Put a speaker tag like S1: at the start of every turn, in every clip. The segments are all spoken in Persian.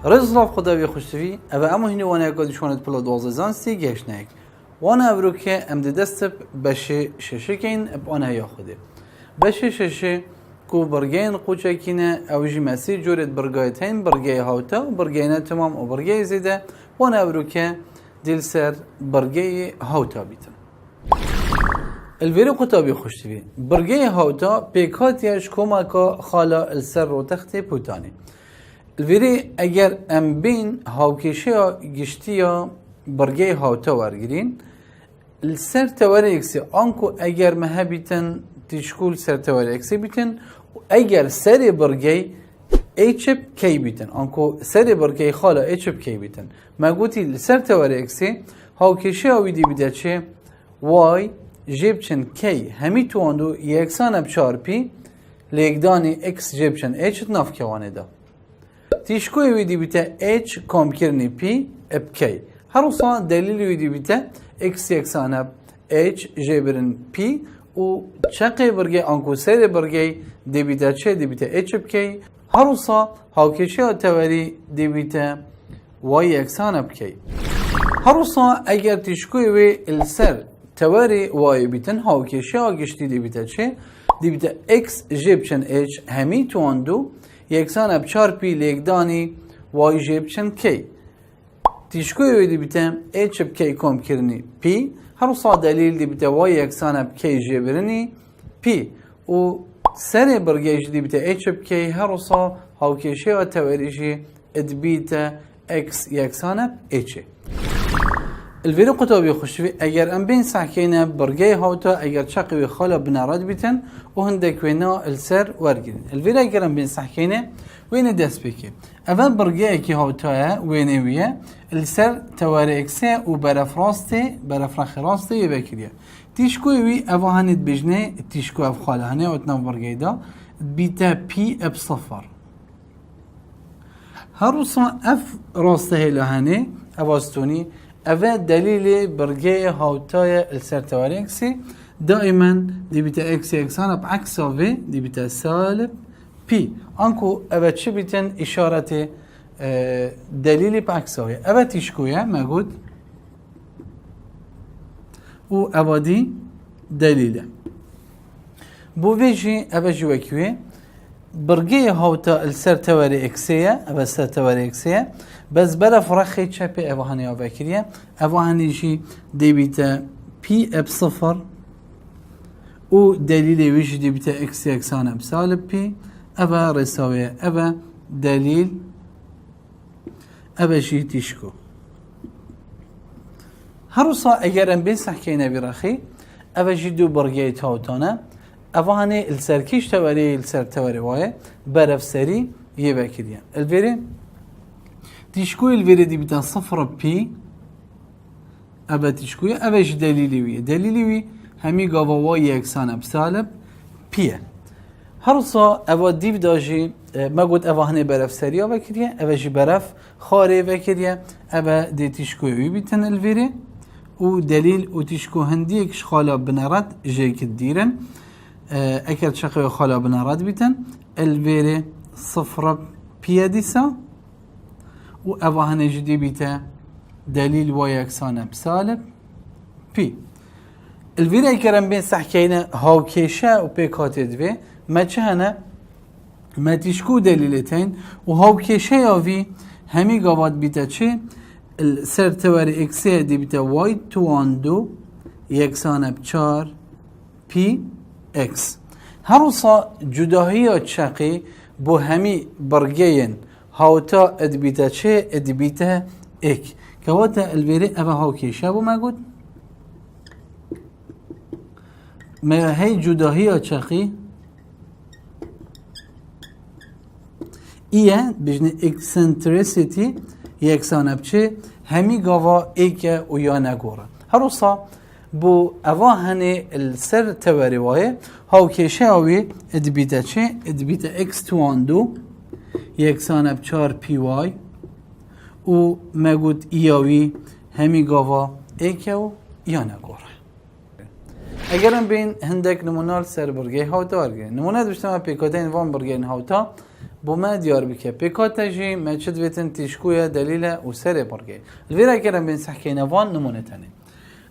S1: رزلاف خدا بی خوشتوی اما امو هینی وانه اکادی شوانت پلا دوازه زانستی گشنک وانه ابرو که ام دست بشه ششه کین اب آنه یا خوده بشه ششه کو برگین قوچه کینه اوجی مسیر جورت برگایتین برگای هاوتا و برگای نتمام و برگای زیده وانه ابرو که دل سر برگای هاوتا بیتن الویرو قطابی خوشتوی برگای هاوتا پیکاتیش کمکا خالا السر رو تخت پوتانی الویری اگر ام بین هاوکیشه گشتی یا برگای هاوتا ورگرین السر تواری اکسی آنکو اگر مهبیتن تشکول سر تواری اکسی بیتن اگر سر برگای ایچب کی بیتن آنکو سر برگای خالا ایچب کی بیتن ما گوتی سر تواری اکسی هاوکیشه ویدی بیده چه وای جیبچن کی همی تو اندو یکسان اب چارپی لیگدانی اکس جیبچن ایچت ناف کوانه دا تیشکوی ویدی بیته اچ کام کرنی پی اب کی هر وصا دلیل ویدی بیته اکس یکسان اب اچ جیبرن پی و چقی برگی آنکو سر برگی دی بیته چه دی بیته اچ اب کی هر وصا هاوکیشه توری دی بیته وای یکسان اب کی هر وصا اگر تیشکوی وی السر تواری وای بیتن هاوکیشه گشتی دی بیته چه دی بیته اکس جیبچن اچ همی تو اندو یکسان اب چارپی لیگدانی وای جیبچن کی تیشکوی ویدی بیتم اچ اب کی کم کرنی پی هر وصا دلیل دی بیته وای یکسان اب کی جیبرنی پی و سر برگیش دی بیته اچ اب کی هر وصا هاوکیشه و توریجی اد بیته اکس یکسان اب اچ الویرو قطابی خوشوی اگر ام بین سحکینه برگی هاوتا اگر چقوی خالا بنارد بیتن و هندک وینا السر ورگیرن الویرو اگر ام بین سحکینه وینه دست بکی اول برگی اکی هاوتاه وینه ویه السر تواری اکسه و برافراخ راسته یه بکریه تیشکوی وی اوهانید بجنه تیشکو اف خاله هنه اتناف برگی دا بیتا پی اب صفر هر وصا اف راسته هنه اواستونی اوه دلیل برگه هاوتای السر تواری اکسی دائما دی بیتا اکسی اکسان اب عکسا وی دی بیتا سالب پی انکو اوه چه بیتن اشارت دلیل پا عکسا وی اوه تیشکویه مگود و اوه دی دلیله بو ویجی اوه جوکیوه برگه هاوتا السر تواری اکسیه اوه سر تواری اکسیه بس برا فرخی چپی اوهانی آوه کریه اوهانی جی دی بیتا پی اب صفر و دلیل ویش دی بیتا اکس یکسان اب سالب پی اوه رساویه اوه دلیل اوه جی تیشکو هر وصا اگر ام بین سحکینه بیرخی اوه جی دو برگه تاوتانه اوهانی السرکیش تواری السر تواری وایه برف سری یه بکریه الویره تیشکوی الویره دی بیتن صفر پی ابا تیشکوی اباش دلیلی وی همی گاوا یکسان اب سالب پیه هر وصا اوا دیو داجی ما گوت اوا هنه برف سریا وکریه اوا جی برف خاره وکریه ابا دی تیشکوی وی بیتن الویره و دلیل و تیشکو هندی اکش خالا بنارد جیک دیرن اکر شقوی خالا بنارد بیتن الویره صفر پیه دیسا و اوهانه جدی بیته دلیل و یکسان اب سالب پی الویره اکرم بین سحکینه هاوکیشه و پیکات دوی ما چه هنه ما تیشکو دلیلتین و هاوکیشه یاوی همی گاوات بیته چه سر تواری اکسه دی بیته وای تو اندو یکسان اب چار پی اکس هر وصا جداهی چقی بو همی برگین هاوتا ادبیتا چه ادبیتا اک که واتا الویره اوه هاوکیشه بو ما گود ما هی جداهی چقی ایه بجنه اکسنتریسیتی یکسان اب چه همی گاوا ایک و یا نگوره هر وصا بو اوه هنه السر تواری وایه هاوکیشه اوی ادبیتا چه ادبیتا اکس تو اندو یکسان اب چار پی وای و مگود ایاوی همی گاوا ایکو یا نگوره اگرم بین هندک نمونال سر برگه هاوتا ورگه نمونه داشتم پیکاتین وان برگه هاوتا بوما ديار بك بكاتجي ما تشدويتن تشكويا دليله وسري برجي الفيرا كرم بين سحكينا فان نمونه تاني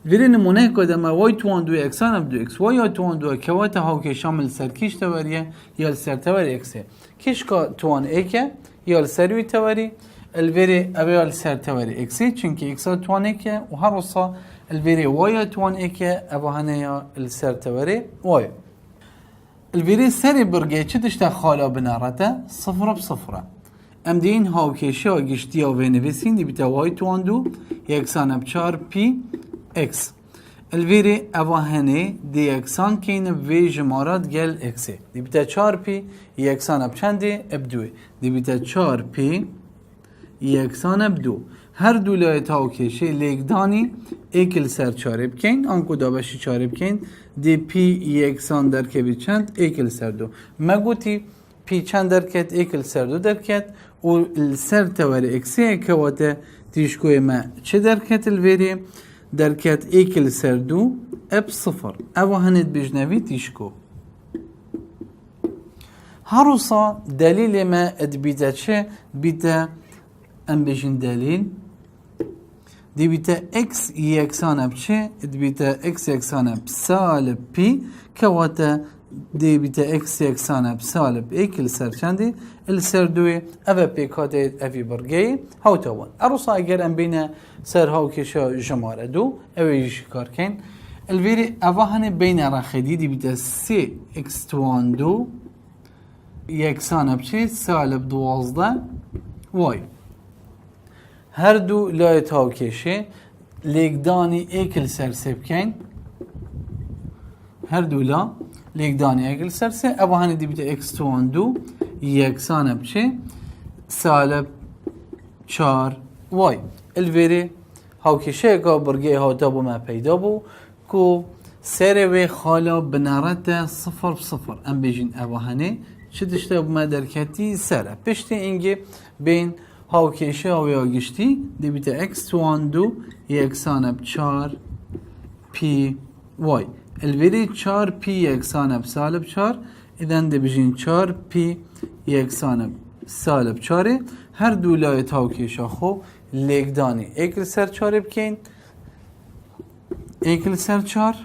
S1: الفيرا نمونه كدما واي توان دو اكسان اب دو اكس واي توان دو كواتا هاو كي شامل سركيش تواريه يا السر تواري اكس كيشكا توان ايكا يا السروي تواري الفيري ابي السر تواري اكس چونكي اكس توان ايكا وهروصا الفيري واي توان ايكا ابو هنيا السر تواري واي الفيري سري برجي تشتا خالا بنارته صفر بصفره ام دين هاو كيشا گشتيا و نویسین دی بیتا واي توان دو یکسان بچار پی اكس الفيري اواهني دي يكسان كين في جمارات جل اكسي دي بتا 4 بي يكسان بچندي ابدوي دي بتا 4 بي يكسان بدو هر دو لایت ها و کشه لیکدانی ایکل سر 4 بکن آنکو دابشی 4 بکن دی پی یکسان درکبی چند ایکل سر دو مگوتی پی چند درکت ایکل سر دو درکت و السر تواری اکسی کواته تیشکوی ما چه درکت الویری درکت ایکل سر دو اب صفر او هند بجنوی تیشکو هروسا دلیل ما ادبیتا چه بیتا ام بجن دلیل دي بيتا اكس يكسانه بشي دي بيتا اكس يكسانه بسالب بي كواتا دي بيتا اكس يكسانه بسالب اي كل سر شاندي السر دوي افا بي كاتيت افي برجي هاو توان اروسا اگر ام بينا سر هاو كيشا جمارة دو اوي يجي كاركين الفيري افا هني بين راخدي دي بيتا سي اكس توان دو يكسانه بشي سالب 12 واي هر دو لایت ها کشه لیکدانی ایکل سرسه بکن هر دو لا لیکدانی ایکل سرسه ابا هنی دی بیتا اکس توان دو یکسانه بچه سالب 4 وای الویری ها کشه که برگه ها دابو ما پیدا بو که سر و خالا بنارت صفر بصفر ام بیجین ابا هنی چه دشته ما درکتی سره پشتی اینگه بین هاو کشه هاو یا گشتی دی بیتا اکس توان دو یکسانه بچار پی وای الویری 4 پی یکسانه بسالب 4 ایدن دی بجین 4 پی یکسانه سالب 4 هر دو لایت هاو کشه خو لیکدانی ایکل سر 4 بکن ایکل سر 4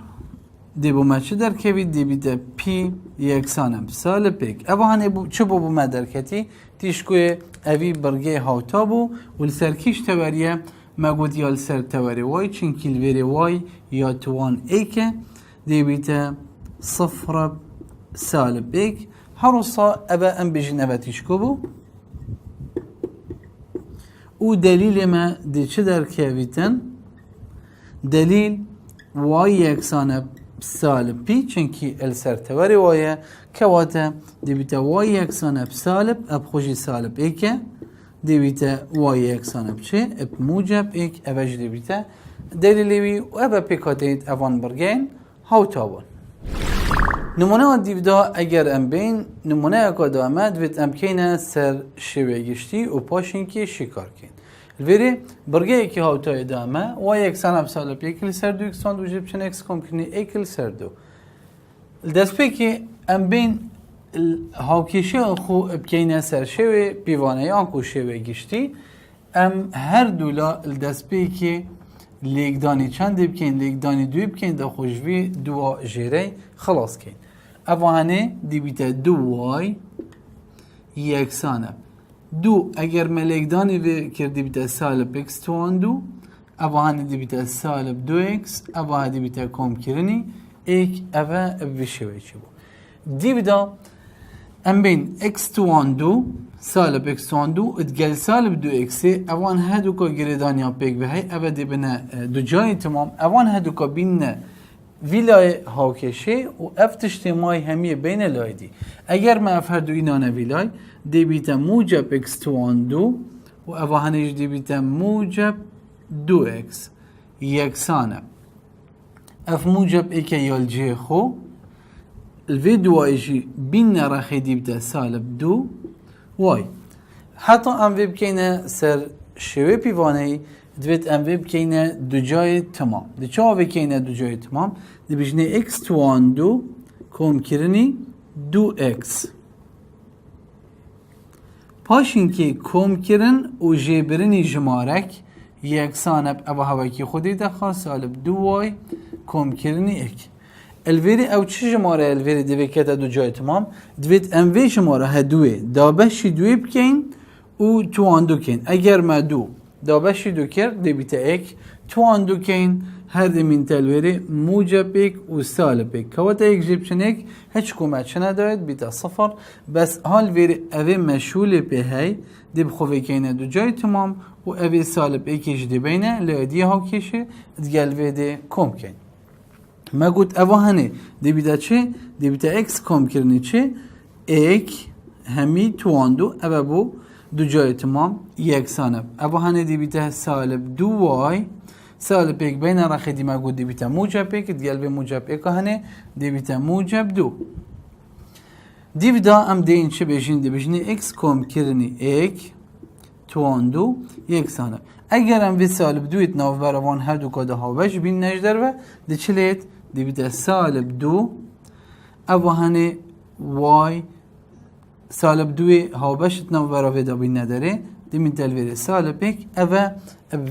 S1: دی بو ما چه در کبی دی بیتا پی یکسانه بسالب پیک اما هنه چه بو ما در کتی تیشکوی اوی برگه هاوتا بو و السرکیش توریه مگود یا السر توری وای چنکی الویری وای یا توان ایکه دی بیتا صفر سالب ایک هروسا ابا ام بجن ابا تیشکو بو او دلیل ما دی چه در کهویتن دلیل وای یکسانه سالب بي چنكي السر تواري وايا كواتا دي بيتا واي يكسانه بسالب اب خوشي سالب ايكا دي بيتا واي يكسانه بشي اب موجب ايك اباج دي بيتا دليلوي وابا بيكاتيت افان برجين هاو تاون نمونه دي بدا اگر ام بين نمونه اكا دامد بيت امكينه سر شوي گشتي و پاشنكي شكار كين الفيري برگه که هاوتا ادامه و یکسان بسالب یکل سر دو یکسان دو جب چن اکس کم کنی ایکل سر دو دست پی که ام بین هاوکیشه خو بکینه سر شوی بیوانه یا انکو شوی گشتی ام هر دولا دست پی که لیکدانی چند بکین لیکدانی دوی بکین دا خوشوی دو جیره خلاص کن اوانه دی بیتا دو وای یکسانه دو اگر ملکدانی و کردی بیتا سالب اکس توان دو اوه هنی دی بیتا سالب دو اکس اوه هنی بیتا کم کرنی ایک اوه ویشوی چی بو دی بیتا ام بین اکس توان دو سالب اکس توان دو اتگل سالب دو اکسی اوان هدو که گردانی ها پیک بهی اوه دی بنا دو جای تمام اوان هدو که بین ویلای هاوکشه و افتشتی مای همیه بین لای دی اگر ما افهردو اینانه ویلای دی بیتا موجب اکس توان دو و اوهانش دی بیتا موجب دو اکس یکسانه اف موجب ایکه یال جه خو الوی دو ایجی بین نرخی دی بیتا سالب دو وای حتی ام وی بکینه سر شوی پیوانه دوید ام وی بکینه دو جای تمام دی چه بکینه دو جای تمام دی بجنه اکس توان دو کم کرنی دو اکس پاشین که کم کرن و جبرنی جمارک یکسان اب هواکی خودی دخواه سالب دو وای کم کرنی اک الویری او چه جماره الویری دوی کتا دو جای تمام دوید اموی جماره هدوی دابشی دوی بکن و توان دو کن اگر ما دو دابشی دو کرد دی بیتا اک توان دو کن هر دمین تلویری موجب اک و سالب اک کواتا اک جیب چنک هیچ کومت چنه داید بیتا صفر بس حال ویری اوی مشهول به هی دی بخواه کنه دو جای تمام و اوی سالب اکیش دی بینه لعدی ها کشه دگل ویدی کم کن ما قلت اوه هنه دی بیتا چه؟ دی بیتا اکس کم کرنی چه؟ اک همی تواندو اوه بو دو جای تمام یکسانه اوه هنه دی بیتا سالب دو وای سالب اک بین رخی دی ما قلت دی بیتا موجب اک دگل بی موجب اک هنه دی بیتا موجب دو دی بیتا ام دین چه بشین دی بشین اکس کم کرنی اک تواندو یکسانه اگر ام وی سالب دویت ناف بروان هر دو کاده ها وش بین نجدر و دی چلیت دی بیتا سالب دو اوه هنه وای سالب دوی ها بشت ناف براوی دا بین نداره دی من تلویره سالب اک اوه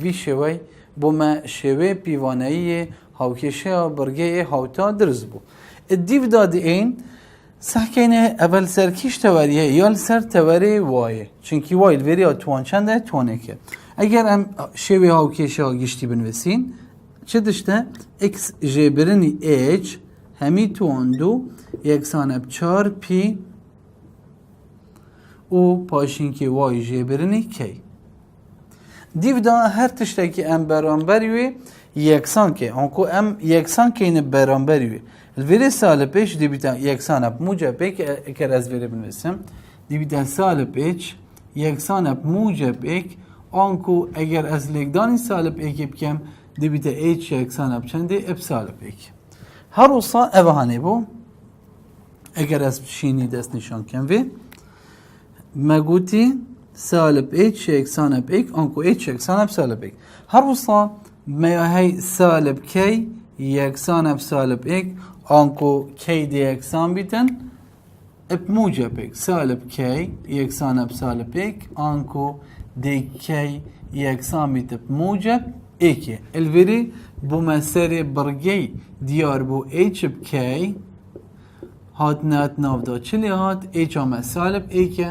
S1: وی شوی بو ما شوی پیوانهی هاوکشه برگه هاوتا درز بو دیو دادی این سحکینه اول سر کیش توریه یا سر توری وایه چونکی وای الوری ها توان چنده توانه که اگر هم شوی هاوکشه ها گشتی بنویسین چه داشته اکس جبرنی ایچ همی توان دو یکسان اب 4 پی و پاشین که وای جبرنی کی دیو دا هر تشتکی ام برانبریوی یکسان که آنکو ام یکسان که این برانبریوی الوری سال پیش دی بیتا یکسان اپ موجب ایک اکر از وری بنویسم دی بیتا سال پیش یکسان اپ موجب ایک آنکو اگر از لگدانی سال پیک بکم دی بیتا ایچ یکسان اپ چنده اب سال پیک هر وصا اوهانه بو اگر از شینی دست نشان کم وی مگوتی سالب ایچ یکسان اپ ایک آنکو ایچ یکسان اپ سالب ایک هر وصا میاهی سالب کی یکسان اپ سالب ایک آنکو کی دی یکسان بیتن اپ موجب ایک سالب کی یکسان اپ سالب ایک آنکو دی کی یکسان بیت اپ موجب ایکه الوری بو مسیر برگی دیار بو ایچ اپ کی هات نات ناف دا چلی هات ایچ آم سالب ایکه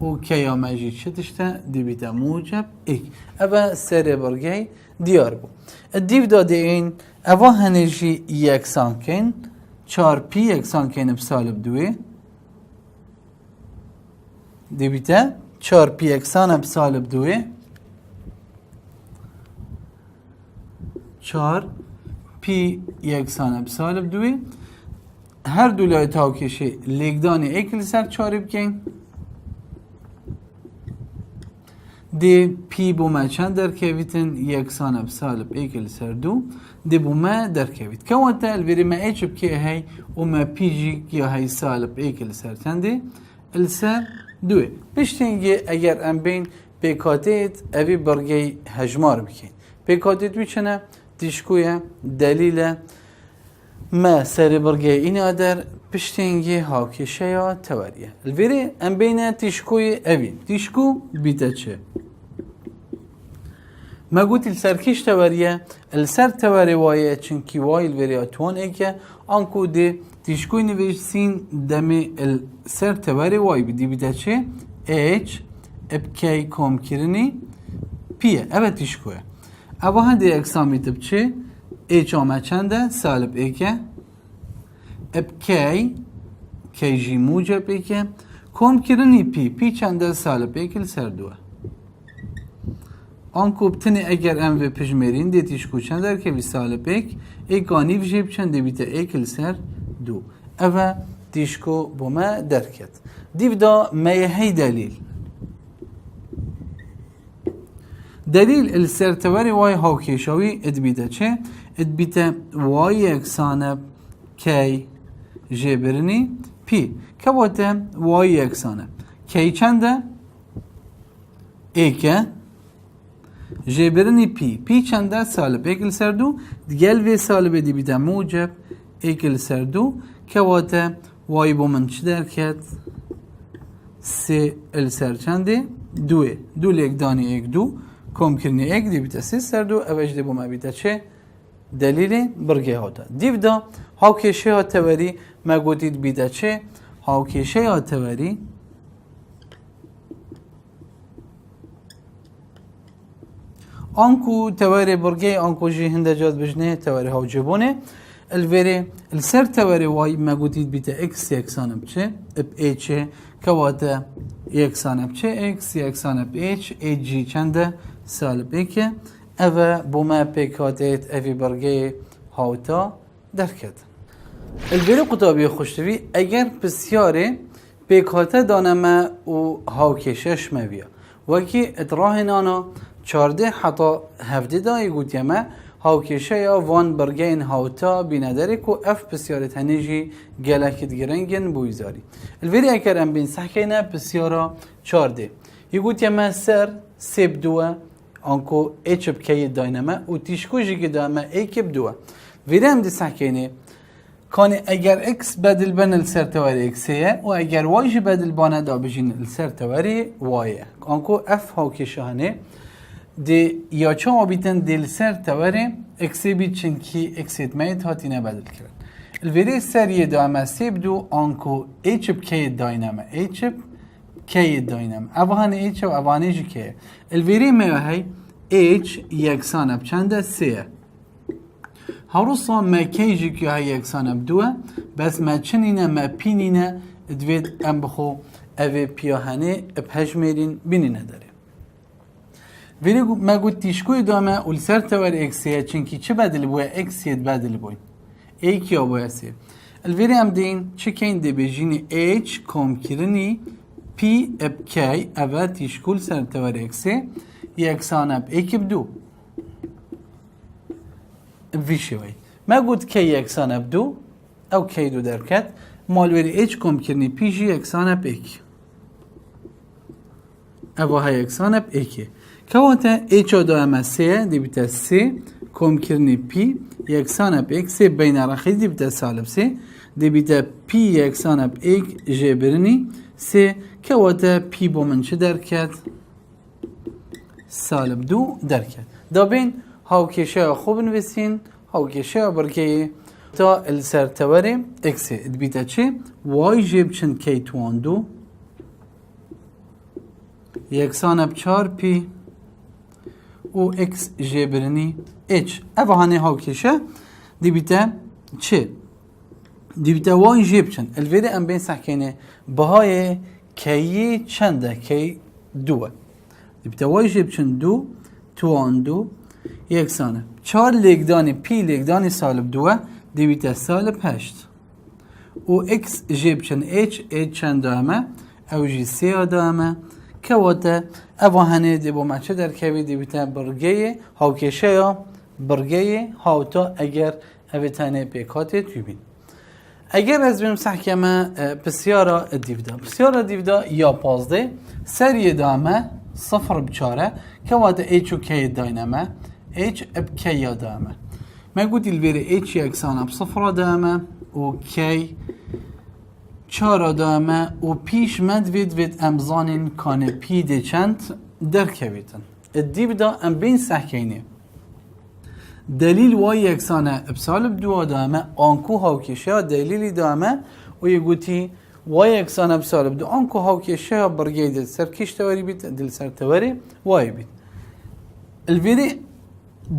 S1: و کی آمجی چه دشته دی بیتا موجب ایک اوه سر برگی دیار بو دیو داده این اوه هنجی یکسان کن 4 پی یکسان کن بسالب دوی دی بیتا 4 پی یکسان بسالب دوی 4 پی یکسان بسالب دوی هر دولای تاوکشی لگدانی ایکل سر 4 بکن دی پی بو ما چند در کویتن یکسان اب سالب ایکل سر دو دی بو ما در کویت که وانتا الوری ما ایچ بکی هی و ما پی جی یا هی سالب ایکل سر تنده السر دوی بشتینگی اگر ام بین پیکاتیت اوی برگی هجمار بکن پیکاتیت بیچنه تیشکویه دلیل ما سر برگی این آدر پشتینگی هاوکشه یا توریه الوری ام بین تیشکوی اوی تیشکو بیتا چه ما قلت السركيش تواريه السر تواري وايه چنكي واي الوري اتوان ايكه انكو دي تشكوي نوشسين دمي السر تواري واي بدي بدا چه h اب كي كوم كيرني بيه اوه تشكوه اوه هنده اكسامي تب چه h آمه چنده سالب ايكه اب كي جي موجب ايكه كوم كيرني پی چنده سالب ايكه السر دوه آنکو بتنی اگر ام و پجمرین دیتیش کوچن در که سالب ایک ایکانی وجب چند بیتا ایکل سر دو اوه دیشکو بوما درکت دیو دا میهی دلیل السرتوری وای هاوکیشاوی ادبیتا چه؟ ادبیتا وای اکسانب کی جبرنی پی که باته وای اکسانب کی چنده؟ ایکه جبرنی پی چنده سالب ایکل سر دو دیگل وی سالب دی بیده موجب ایکل سر دو که واته وای بو من چه درکت سه السر چنده دوه دو لیک دانی یک دو کم کرنی یک دی بیتا سه سر دو اوش دی بوم بیتا چه دلیل برگه ها دا دیو دا هاوکشه ها توری ما گوتید بیتا چه هاوکشه ها توری آنکو توری برگه آنکو جی هنده جاد بجنه توری ها جبونه الوری السر توری وای ما گوتید بیتا اکس یکسانه بچه اب ایچه کواتا یکسانه بچه اکس یکسانه ب ایچ ایچ جی چنده سالب ایکه اوه بوما پیکاتیت اوی برگه هاوتا درکت الوری قطابی خوشتوی اگر بسیاره پیکاته دانمه و هاوکشش مویا وکی اتراه نانا 14 حتی 17 دایی گوتیمه هاوکشه یا وان برگه این هاوتا بینداری که اف بسیاره تنیجی گلکت گرنگن بویزاری الوری اگر ام بین سحکینه بسیاره 14 یگوتیمه سر سیب دوه آنکو ایچ بکی داینمه و تیشکوشی که دامه ایک بدوه ویره هم دی سحکینه کانی اگر اکس بدل بن السر تواری اکسیه و اگر وایش بدل بانه دا بجین السر تواری وایه آنکو اف هاوکشهانه دی یا چه آبیتن دل سر تواری اکسی بید چنکی اکسیت مید هاتینه بدل کرد الویره سر یه دامه سیب دو آنکو ایچ بکی داینمه ایچ کی داینم اوهانه ایچ و اوهانه جی که الویری میوهی ایچ یکسانه بچنده سیه هروسا ما کی جی که های یکسانه بدوه بس ما چنینه ما پینینه دوید ام بخو اوه پیاهنه بهجمیرین بینینه داره ویری ما گوت تیشکوی دامه اول سر تور اکسیه چنکی چه بدل بوه اکسیت بدل بوی ایک یا بوه سیه الویری هم دین چه کین دی بجینی ایچ کم کرنی پی اب کی اول تیشکول سر تور اکسی یکسانه ب ایک بدو ویشوی ما گوت کی یکسانه بدو او کی دو درکت مالوری ایچ کم کرنی پی جی یکسانه ب ایک اوه های یکسانه ب ایکی کواته ایچ او دو اما سیه دی بیتا سی کم کرنی پی یکسانه ب ایک سی بین رخی دی بیتا سالب سی دی بیتا پی یکسانه ب ایک جبرنی سی کواته پی بو من چه درکت سالب دو درکت دا بین هاوکشه خوب نویسین هاوکشه برگه تا السر توری اکسی بیتا چه وای جیب چند کی توان دو یکسانه ب 4 پی و اکس جبرنی اچ اوه هانه هاوکشه دی بیتا چه دی بیتا وای جیب چند الویده ام بین سحکینه بهای کی چنده کی دوه دی بیتا وای جیب چند دو توان دو یکسانه 4 لیگدانی پی لیگدانی سالب دوه دی بیتا سالب 8 و اکس جیب چند اچ چند دامه او جی سی دامه کواته اوهانه دی بو مچه در کوی دی بیتا برگه هاوکشه یا برگه هاوتا اگر اویتانه پیکاته توی اگر از بیم سحکمه بسیارا دیودا یا 15 سری دامه 0 بچاره کواته ایچ و کی داینمه ایچ اب کی دامه ما گوت الویره ایچ یکسانه ب 0 دامه و کی 4 دامه و پیش مدوید وید امزانین کانه پی دی چند در کویتن دیودا ام بین سحکینه دلیل وای یکسانه ابسالب دو دامه آنکو هاوکشه دلیلی دامه و یه گوتی وای یکسانه ابسالب دو آنکو هاوکشه برگه دل سر کش تواری بید دل سر تواری وای بید الویری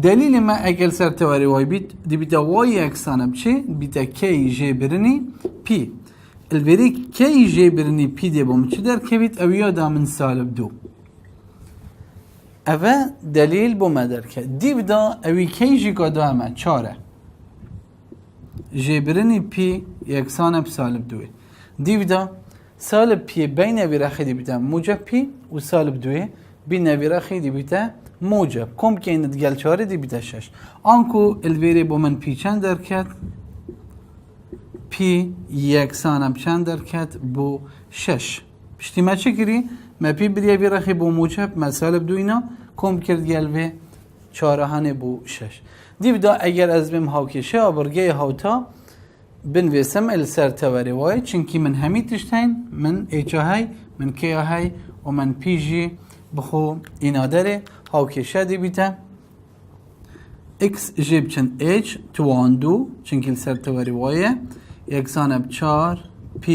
S1: دلیل ما اگل سر تواری وای بید دی بیتا وای یکسانه بچه بیتا کی جبرنی پی الویری کی جبرنی پی دی بوم چه در که بید اویا دامن سالب دو اوه دلیل بو مدر که دیو دا اوی کی جی که همه 4 جبرنی پی یکسان ب سالب دوی دیو دا سالب پی بین اوی رخی دی بیتا موجب پی و سالب دوی بین اوی رخی دی بیتا موجب کم که ایند گل 4 دی بیتا 6 آنکو الویری بو من پی چند در کد پی یکسان ب چند در کد بو 6 پشتی ما چه کری؟ ما پی بریه بی رخی بو موجب ما سالب دو اینا کم کرد گلوه 4 بو 6 دیو دا اگر از بیم هاوکشه برگه هاوتا بنویسم السر توری وای چنکی من همی تشتین من ایچا های من کیا های و من پی جی بخو اینا داره هاوکیشه دی بیتا x جيب چن h توان دو چنکی السر توری وایه یکسانه بچار p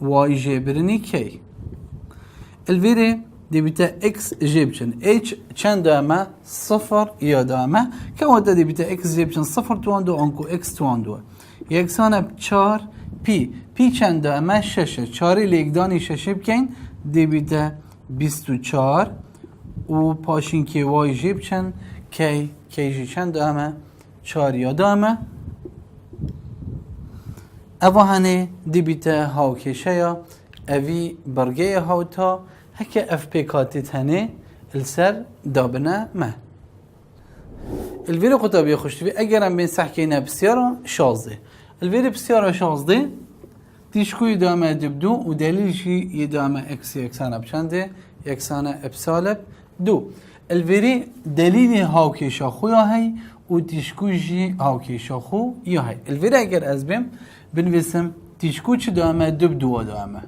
S1: y جبرنی کی الویره دی بیتا x جيب چن h چند دامه صفر یا دامه که وقت دی بیتا x جيب چن صفر توان دو انکو x توان دو یکسانه بچار p چند دامه ششه چاری لیکدانی ششه بکن دی بیتا 24 و پاشین که y جيب چن کی جی چند دامه 4 یا دامه اوه هنه دی بیتا هاوکشه یا اوی برگه هاوتا هکه اف پیکاتیت هنه السر دابنه ما الویر قطابی خوشتوی اگرم بین سحکینه بسیارا شازده الویر بسیارا شازده تیشکوی دامه دبدو و دلیلشی یه دامه اکس یکسانه بچنده یکسانه ابسالب دو الویری دلیل هاوکشا خو یا هی و تیشکوی هاوکشا خو یا هی الویر اگر از بیم بنویسم تیشکو چه دامه دبدو دامه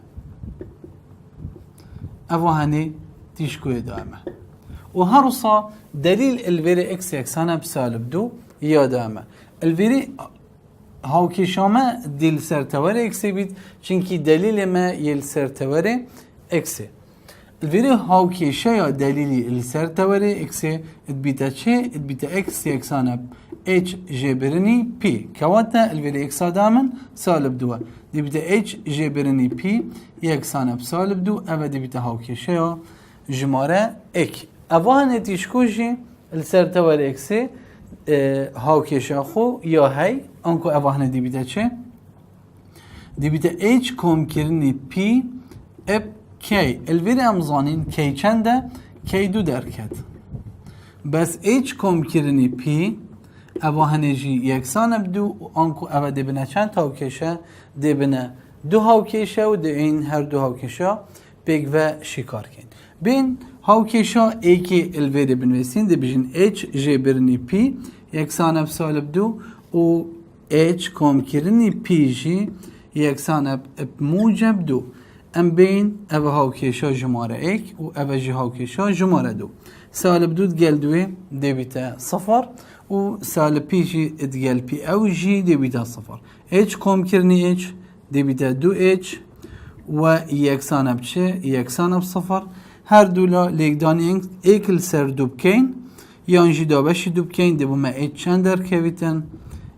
S1: اوه هنی تیشکوی دامه و هر صا دلیل الویری اکس یکسانه بسالب دو یا دامه الویری هاوکشامه دل سرتوره اکسی بید چنکی دلیل ما یل سرتوره اکسی الویری هاوکشه یا دلیلی السرتوره اکسی ادبیتا چه؟ ادبیتا اکس یکسانه h جبرنی p كواتا الفيري اكس دامن سالب دو دي بتا h جبرني p يكسانه بسالب دو اما دي بتا هاوكيشيا جماره اك اوان تيشكوجي السرتوال اكسي هاوكيشا خو يا هي انكو اوان دي بتا چه دي بتا h كوم كرني p اب k الفيري امزانين k چنده k دو دركت بس h كوم كرني p اوه هنجی یکسان بدو آنکو اوه دبنه چند هاوکشه دبنه دو هاوکشه و این هر دو هاوکشه بگ و شکار کن بین هاوکشه ایکی الویده بنویسین دبیجن h جبرنی p یکسان بسالب دو و h کم کرنی p جی یکسان موجب دو ام بین اوه هاوکشه جماره ایک و اوه جی هاوکشه جماره دو سالب دو گل دوی دبیته صفر و سالب پیشی ادگل پی او جی دی بیتا صفر h کم کرنی h دی بیتا دو h و یکسان بچه یکسان بصفر هر دولا لیکدانی ایکل سر دو بکین یانجی دابشی دو بکین دی بوما h چند در کویتن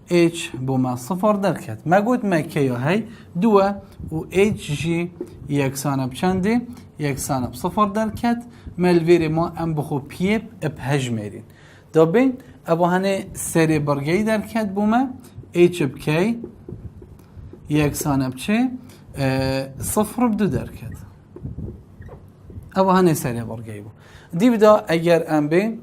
S1: h بوما صفر در کت ما گوت ما که یا هی دوه و h جی یکسان بچنده یکسان بصفر در کت ملویری ما ام بخو پیب اب هجمرین دا بین ابو هنه سری برگی در کد بومه h بk یکسان بچه صفر بدو در کد ابو هنه سری برگی بو دی بدا اگر ام بین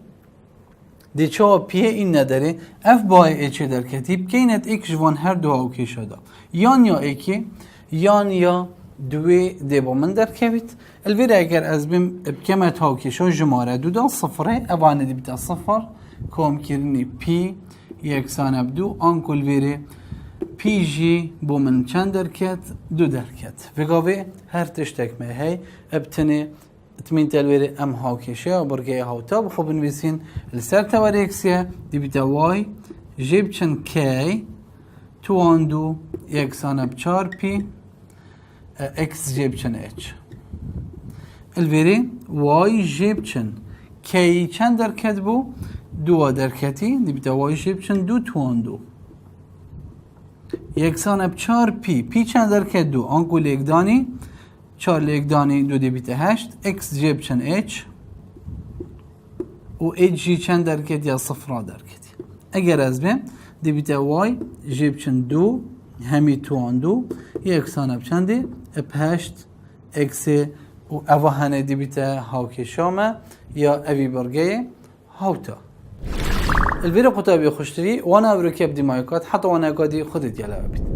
S1: دی چا پیه این نداره اف بای h در کدی بکینت ایک جوان هر دو هاوکی شده یان یا ایکی یان یا دوی دی با من در کوید الویر اگر از بیم بکمت هاوکی شو جماره دو دا صفره ابو هنه دی بتا صفر کم کرنی پی یکسان بدو آنکل ویره پی جی بو من چند درکت دو درکت وگاوه هر تشتک مه هی ابتنه اتمین تلویره ام هاوکشه و برگه هاوتا بخو بنویسین لسر تواری اکسیه دی بیتا وای جیب چند کی تو آندو یکسان بچار پی اکس جیب چند اچ الویره وای جیب چند کی چند درکت بو دو درکتی دی بیتا وای جیب چند دو توان دو یکسان اب چار پی چند درکت دو آنکو لیکدانی چار لیکدانی دو دی بیتا هشت اکس جیب چند اچ و اچ جی چند درکت یا صفرا درکتی اگر از بیم دی بیتا وای جیب چند دو همی توان دو یکسان اب چنده اب هشت اکس و اوه هنه دی بیتا هاوکی شامه یا اوی برگه هاوتا الفيديو قطابي خوشتري وانا ابرو كيف دي مايكات حتى وانا قادي خدت يلا بيت